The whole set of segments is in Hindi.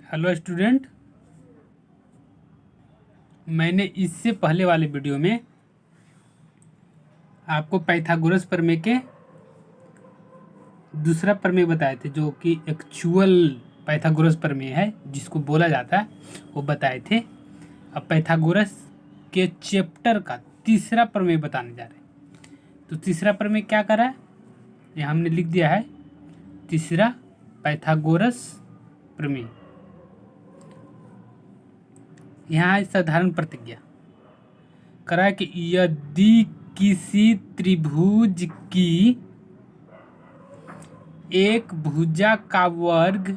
हेलो स्टूडेंट, मैंने इससे पहले वाले वीडियो में आपको पाइथागोरस प्रमेय के दूसरा प्रमेय बताए थे, जो कि एक्चुअल पाइथागोरस प्रमेय है जिसको बोला जाता है, वो बताए थे। अब पाइथागोरस के चैप्टर का तीसरा प्रमेय बताने जा रहे हैं। तो तीसरा प्रमेय क्या करा है, ये हमने लिख दिया है, तीसरा पाइथागोरस प्रमेय। यहाँ है साधारण प्रतिज्ञा, करा है कि यदि किसी त्रिभुज की एक भुजा का वर्ग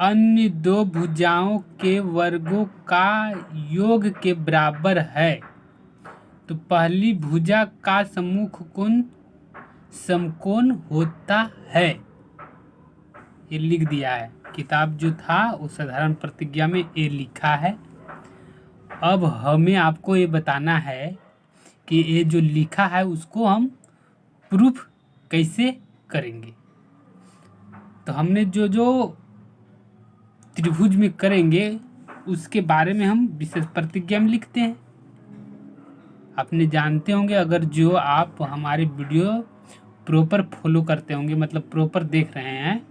अन्य दो भुजाओं के वर्गों का योग के बराबर है, तो पहली भुजा का सम्मुख कोण समकोण होता है। ये लिख दिया है, किताब जो था वो साधारण प्रतिज्ञा में ये लिखा है। अब हमें आपको ये बताना है कि ये जो लिखा है उसको हम प्रूफ कैसे करेंगे। तो हमने जो जो त्रिभुज में करेंगे उसके बारे में हम विशेष प्रतिज्ञा में लिखते हैं। आपने जानते होंगे, अगर जो आप हमारे वीडियो प्रॉपर फॉलो करते होंगे, मतलब प्रॉपर देख रहे हैं,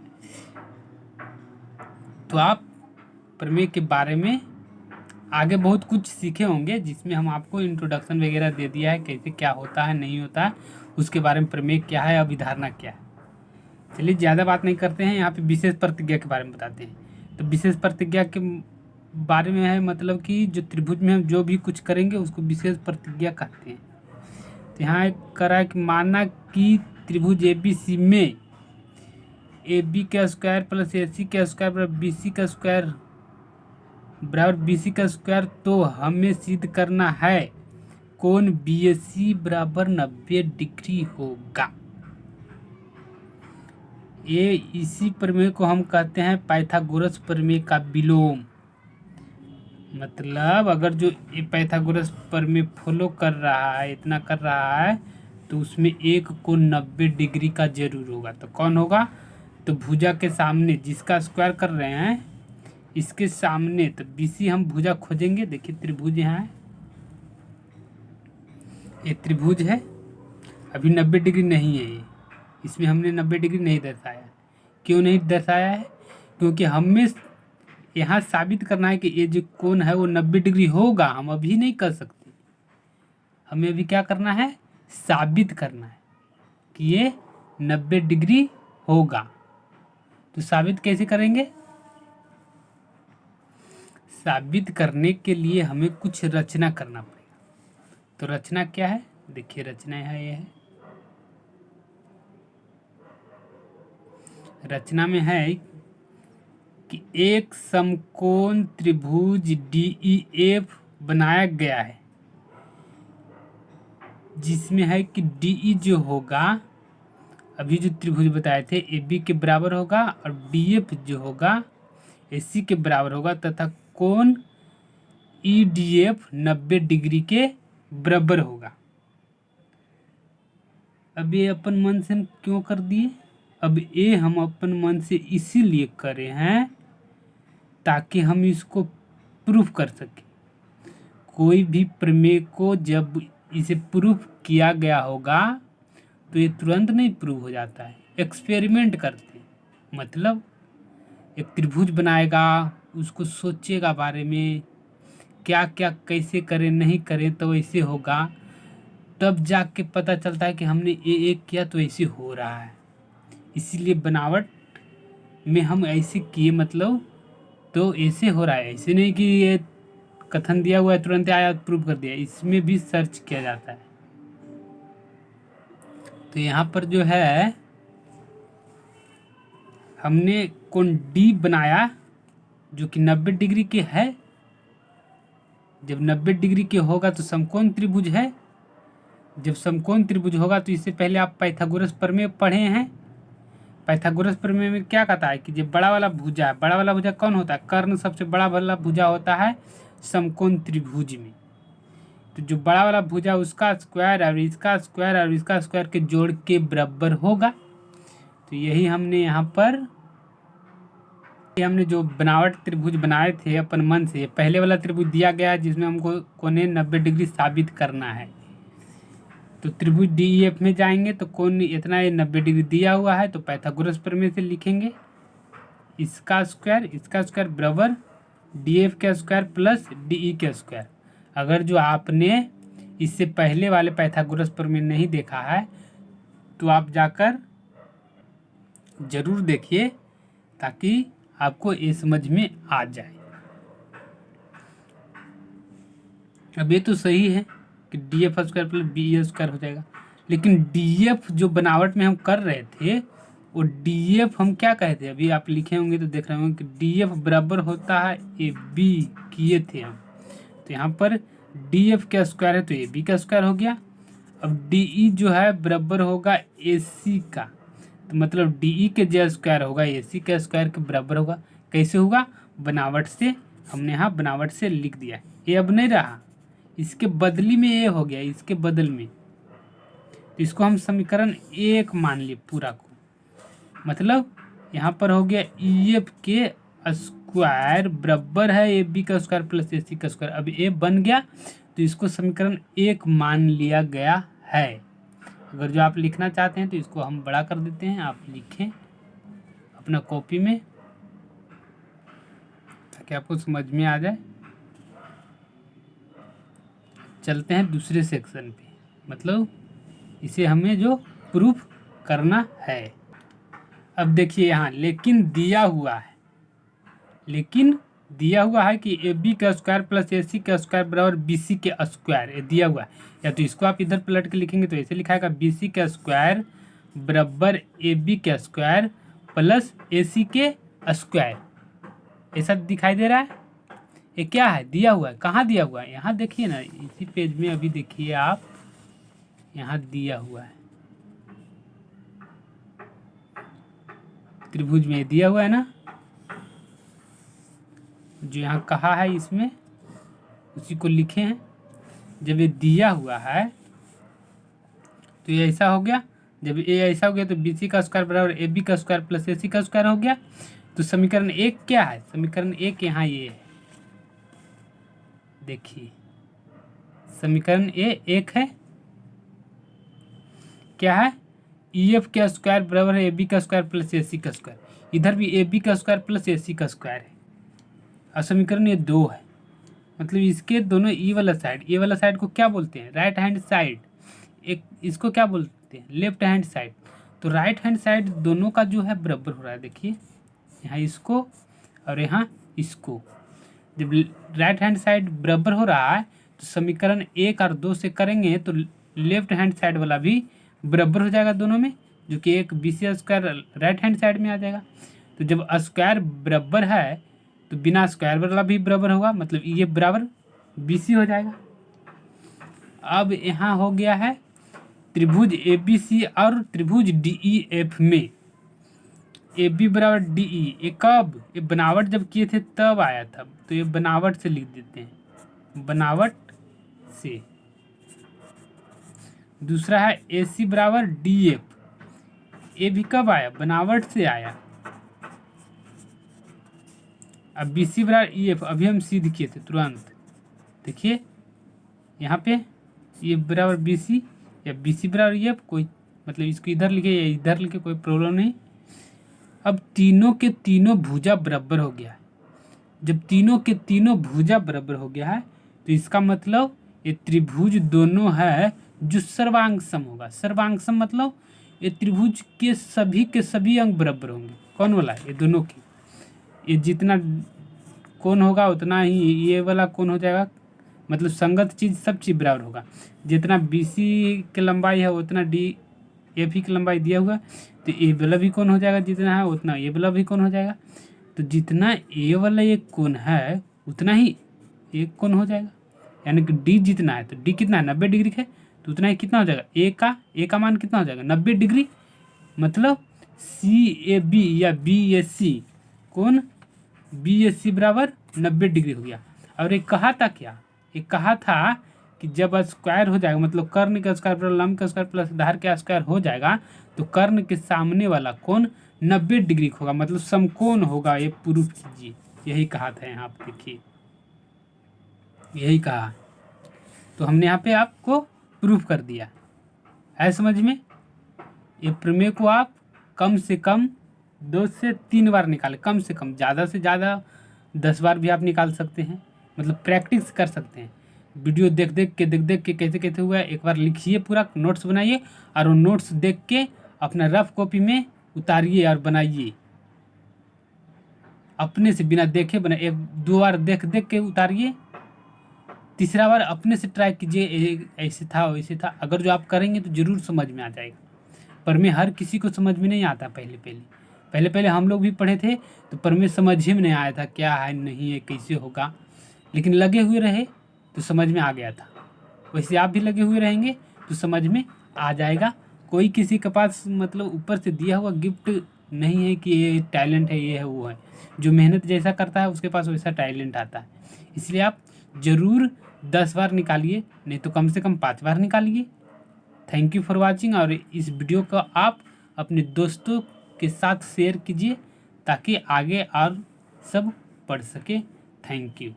तो आप प्रमेय के बारे में आगे बहुत कुछ सीखे होंगे, जिसमें हम आपको इंट्रोडक्शन वगैरह दे दिया है, कैसे क्या होता है नहीं होता है, उसके बारे में प्रमेय क्या है, अभिधारणा क्या है। चलिए ज़्यादा बात नहीं करते हैं, यहाँ पे विशेष प्रतिज्ञा के बारे में बताते हैं। तो विशेष प्रतिज्ञा के बारे में है, मतलब कि जो त्रिभुज में हम जो भी कुछ करेंगे उसको विशेष प्रतिज्ञा कहते हैं। तो यहाँ एक करा कि माना कि त्रिभुज ABC में AB का स्क्वायर प्लस AC का स्क्वायर बराबर BC का स्क्वायर बराबर BC का स्क्वायर, तो हमें सिद्ध करना है कोण BAC बराबर 90 डिग्री होगा। ये इसी प्रमेय को हम कहते हैं पाइथागोरस प्रमेय का विलोम। मतलब अगर जो ये पाइथागोरस प्रमेय फॉलो कर रहा है, इतना कर रहा है, तो उसमें एक कोण 90 डिग्री का जरूर होगा। तो कौन होगा, तो भुजा के सामने जिसका स्क्वायर कर रहे हैं इसके सामने, तो BC हम भुजा खोजेंगे। देखिए त्रिभुज यहाँ है, ये त्रिभुज है, अभी 90 डिग्री नहीं है ये, इसमें हमने 90 डिग्री नहीं दर्शाया। क्यों नहीं दर्शाया है, क्योंकि हमें यहाँ साबित करना है कि ये जो कोण है वो 90 डिग्री होगा। हम अभी नहीं कर सकते, हमें अभी क्या करना है, साबित करना है कि ये 90 डिग्री होगा। तो साबित कैसे करेंगे, साबित करने के लिए हमें कुछ रचना करना पड़ेगा। तो रचना क्या है, देखिए रचना है, ये है, रचना में है कि एक समकोण त्रिभुज DEF बनाया गया है, जिसमें है कि DE जो होगा, अभी जो त्रिभुज बताए थे, AB के बराबर होगा, और DF जो होगा AC के बराबर होगा, तथा कोण EDF 90 डिग्री के बराबर होगा। अब ये अपन मन से हम क्यों कर दिए, अब ये हम अपन मन से इसीलिए करे हैं ताकि हम इसको प्रूफ कर सकें। कोई भी प्रमेय को जब इसे प्रूफ किया गया होगा तो ये तुरंत नहीं प्रूव हो जाता है, एक्सपेरिमेंट करते। मतलब एक त्रिभुज बनाएगा, उसको सोचेगा बारे में, क्या क्या कैसे करें नहीं करें तो ऐसे होगा, तब जाके पता चलता है कि हमने ये एक किया तो ऐसे हो रहा है। इसीलिए बनावट में हम ऐसे किए, मतलब तो ऐसे हो रहा है, ऐसे नहीं कि ये कथन दिया हुआ है तुरंत आया प्रूव कर दिया, इसमें भी सर्च किया जाता है। तो यहाँ पर जो है हमने कोण D बनाया जो कि 90 डिग्री के है। जब 90 डिग्री के होगा तो समकोण त्रिभुज है। जब समकोण त्रिभुज होगा तो इससे पहले आप पाइथागोरस प्रमेय पढ़े हैं। पाइथागोरस प्रमेय में क्या कहता है कि जब बड़ा वाला भुजा है, बड़ा वाला भुजा कौन होता है, कर्ण सबसे बड़ा वाला भुजा होता है समकोण त्रिभुज में। तो जो बड़ा वाला भुजा उसका स्क्वायर और इसका स्क्वायर और इसका स्क्वायर के जोड़ के बराबर होगा। तो यही हमने यहाँ पर ये हमने जो बनावट त्रिभुज बनाए थे अपन मन से, पहले वाला त्रिभुज दिया गया है जिसमें हमको कोने 90 डिग्री साबित करना है। तो त्रिभुज DEF में जाएंगे तो कोण इतना ये 90 डिग्री दिया हुआ है, तो पाइथागोरस प्रमेय से लिखेंगे इसका स्क्वायर बराबर DF का स्क्वायर प्लस DE का स्क्वायर। अगर जो आपने इससे पहले वाले पाइथागोरस प्रमेय नहीं देखा है तो आप जाकर जरूर देखिए ताकि आपको ये समझ में आ जाए। अब ये तो सही है कि DF square plus BE square हो जाएगा, लेकिन DF जो बनावट में हम कर रहे थे वो DF हम क्या कहते हैं, अभी आप लिखे होंगे तो देख रहे होंगे कि DF बराबर होता है AB किए थे हम, तो यहाँ पर DF का स्क्वायर है तो AB का स्क्वायर हो गया। अब DE जो है बराबर होगा AC का, तो मतलब DE के जो स्क्वायर होगा AC के स्क्वायर के बराबर होगा। कैसे होगा, बनावट से, हमने यहाँ बनावट से लिख दिया। ये अब नहीं रहा, इसके बदली में ये हो गया, इसके बदल में, तो इसको हम समीकरण 1 मान लिए पूरा को। मतलब यहाँ पर हो गया EF के स्क्वायर बराबर है AB का स्क्वायर प्लस AC का स्क्वायर। अब ये बन गया तो इसको समीकरण 1 मान लिया गया है। अगर जो आप लिखना चाहते हैं तो इसको हम बड़ा कर देते हैं, आप लिखें अपना कॉपी में ताकि आपको समझ में आ जाए। चलते हैं दूसरे सेक्शन पे, मतलब इसे हमें जो प्रूफ करना है। अब देखिए यहाँ लेकिन दिया हुआ है कि AB का स्क्वायर प्लस AC का स्क्वायर बराबर BC के स्क्वायर, ये दिया हुआ है। या तो इसको आप इधर पलट के लिखेंगे तो ऐसे लिखा है BC का स्क्वायर बराबर AB का स्क्वायर प्लस AC के स्क्वायर, ऐसा दिखाई दे रहा है। ये क्या है, दिया हुआ है। कहाँ दिया हुआ है, यहाँ देखिए ना, इसी पेज में अभी देखिए आप, यहाँ दिया हुआ है त्रिभुज में, दिया हुआ है ना, जो यहाँ कहा है इसमें उसी को लिखे हैं। जब ये दिया हुआ है तो ये ऐसा हो गया, जब ये ऐसा हो गया तो BC का स्क्वायर बराबर AB का स्क्वायर प्लस AC का स्क्वायर हो गया। तो समीकरण 1 क्या है, समीकरण 1 यहाँ ये है, देखिए समीकरण 1 है, क्या है, EF का स्क्वायर बराबर है AB का स्क्वायर प्लस AC का स्क्वायर। इधर भी AB का स्क्वायर प्लस AC का स्क्वायर है, और समीकरण ये 2 है। मतलब इसके दोनों ए वाला साइड को क्या बोलते हैं, राइट हैंड साइड, एक इसको क्या बोलते हैं, लेफ्ट हैंड साइड। तो राइट हैंड साइड दोनों का जो है बराबर हो रहा है, देखिए यहाँ इसको और यहाँ इसको। जब राइट हैंड साइड बराबर हो रहा है तो समीकरण 1 और 2 से करेंगे तो लेफ्ट हैंड साइड वाला भी बराबर हो जाएगा दोनों में, जो कि एक BC square right hand side में आ जाएगा। तो जब स्क्वायर बराबर है तो बिना स्क्वायर वाला भी बराबर होगा, मतलब ये बराबर BC हो जाएगा। अब यहाँ हो गया है त्रिभुज ABC और त्रिभुज DEF में AB बराबर DE, ये कब, ये बनावट जब किए थे तब आया था, तो ये बनावट से लिख देते हैं, बनावट से। दूसरा है AC बराबर DF, ये भी कब आया, बनावट से आया। अब BC बराबर EF अभी हम सिद्ध किए थे तुरंत, देखिए यहाँ पे ये बराबर BC या BC बराबर EF, कोई मतलब इसको इधर लिखे या इधर लिखे कोई प्रॉब्लम नहीं। अब तीनों के तीनों भुजा बराबर हो गया है। जब तीनों के तीनों भुजा बराबर हो गया है तो इसका मतलब ये त्रिभुज दोनों है जो सर्वांग सम होगा। सर्वांग सम मतलब ये त्रिभुज के सभी अंग बराबर होंगे। कौन वाला, ये दोनों की, ये जितना कोण होगा उतना ही ये वाला कोण हो जाएगा, मतलब संगत चीज़ सब चीज़ बराबर होगा। जितना BC की लंबाई है उतना DF की लंबाई दिया हुआ, तो ए वाला भी कोण हो जाएगा, जितना है उतना ये वाला भी कोण हो जाएगा। तो जितना ए वाला ये कोण है उतना ही एक कोण हो जाएगा, यानी कि D जितना है, तो D कितना है 90 डिग्री है, तो उतना ही कितना हो जाएगा, ए का मान कितना हो जाएगा 90 डिग्री। मतलब CAB या BAC कोण BAC बराबर 90 डिग्री हो गया। और ये कहा था क्या, ये कहा था कि जब स्क्वायर हो जाएगा, मतलब कर्ण का स्क्वायर प्लस लंब का स्क्वायर प्लस आधार का स्क्वायर हो जाएगा, तो कर्ण के सामने वाला कोण 90 डिग्री का होगा, मतलब समकोण होगा, ये प्रूफ कीजिए। यही कहा था यहाँ पे, देखिए यही कहा, तो हमने यहाँ पे आपको प्रूफ कर दिया है समझ में। ये प्रमेय को आप कम से कम 2 से 3 बार निकालें, कम से कम, ज़्यादा से ज़्यादा 10 बार भी आप निकाल सकते हैं, मतलब प्रैक्टिस कर सकते हैं। वीडियो देख देख के कैसे कैसे हुआ है एक बार लिखिए, पूरा नोट्स बनाइए, और वो नोट्स देख के अपना रफ कॉपी में उतारिए और बनाइए, अपने से बिना देखे बनाइए। 1-2 बार देख देख के उतारिए, तीसरा बार अपने से ट्राई कीजिए, ऐसे था वैसे था। अगर जो आप करेंगे तो ज़रूर समझ में आ जाएगा। प्रमेय हर किसी को समझ में नहीं आता। पहले हम लोग भी पढ़े थे तो प्रमेय समझ ही में नहीं आया था, क्या है नहीं है कैसे होगा, लेकिन लगे हुए रहे तो समझ में आ गया था। वैसे आप भी लगे हुए रहेंगे तो समझ में आ जाएगा। कोई किसी के पास मतलब ऊपर से दिया हुआ गिफ्ट नहीं है कि ये टैलेंट है, ये है वो है। जो मेहनत जैसा करता है उसके पास वैसा टैलेंट आता है। इसलिए आप ज़रूर 10 बार निकालिए, नहीं तो कम से कम 5 बार निकालिए। थैंक यू फॉर वॉचिंग, और इस वीडियो को आप अपने दोस्तों के साथ शेयर कीजिए ताकि आगे और सब पढ़ सके। Thank you.